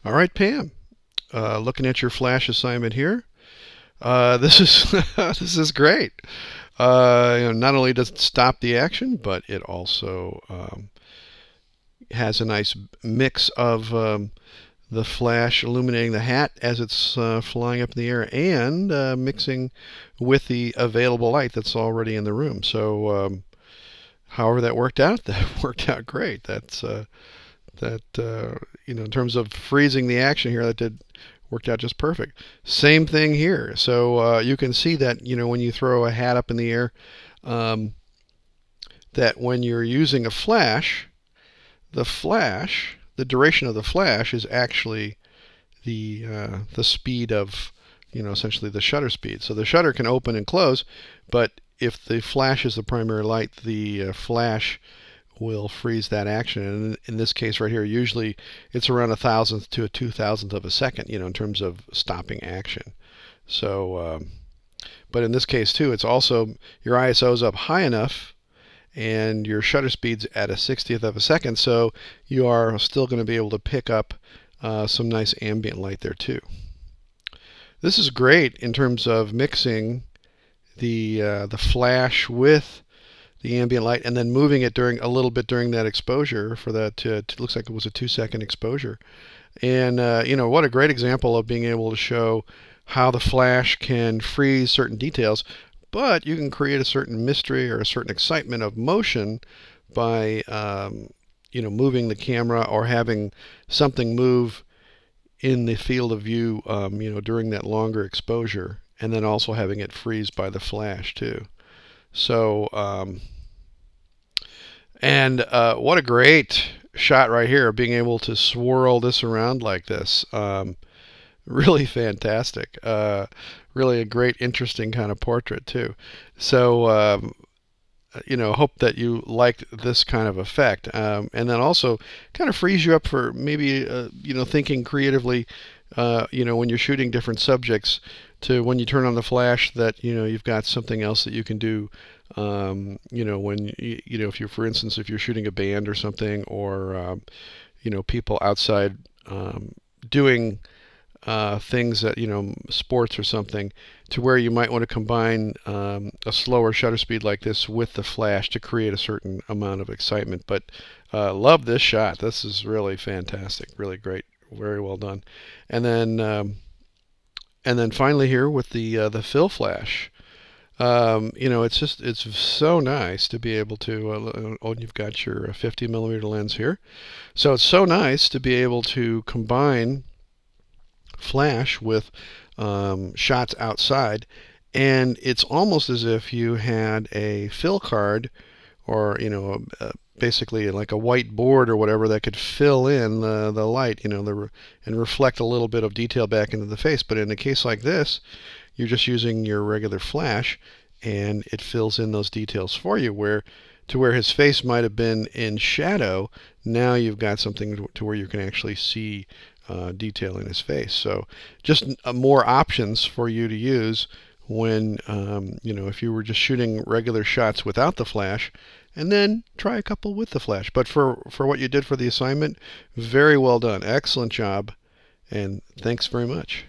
All right, Pam. Looking at your flash assignment here. This is this is great. Not only does it stop the action, but it also has a nice mix of the flash illuminating the hat as it's flying up in the air and mixing with the available light that's already in the room. So, however that worked out, that worked out great. In terms of freezing the action here, that did worked out just perfect. Same thing here. So you can see that when you throw a hat up in the air, um, that when you're using a flash, the duration of the flash is actually the speed of essentially the shutter speed. So the shutter can open and close, but if the flash is the primary light, the flash will freeze that action. And in this case right here, usually it's around 1,000th to a 2,000th of a second, in terms of stopping action. So, but in this case too, it's also your ISO is up high enough and your shutter speed's at a 60th of a second, so you are still going to be able to pick up some nice ambient light there too. This is great in terms of mixing the flash with the ambient light and then moving it during a little bit during that exposure for that looks like it was a 2-second exposure. And what a great example of being able to show how the flash can freeze certain details, but you can create a certain mystery or a certain excitement of motion by moving the camera or having something move in the field of view during that longer exposure, and then also having it freeze by the flash too. So, what a great shot right here, being able to swirl this around like this. Really fantastic. Really a great, interesting kind of portrait too. So, hope that you liked this kind of effect, and then also kind of frees you up for maybe thinking creatively, when you're shooting different subjects, to when you turn on the flash that you've got something else that you can do. When if you're, for instance, if you're shooting a band or something, or people outside doing things that sports or something, to where you might want to combine a slower shutter speed like this with the flash to create a certain amount of excitement. But love this shot. This is really fantastic, really great, very well done. And then finally here with the fill flash. It's so nice to be able to, you've got your 50mm lens here. So it's so nice to be able to combine flash with shots outside, and it's almost as if you had a fill card, or basically like a white board or whatever, that could fill in the light, and reflect a little bit of detail back into the face. But in a case like this, you're just using your regular flash, and it fills in those details for you, where his face might have been in shadow. Now you've got something to where you can actually see detail in his face. So just more options for you to use when if you were just shooting regular shots without the flash, and then try a couple with the flash. But for what you did for the assignment, very well done. Excellent job, and thanks very much.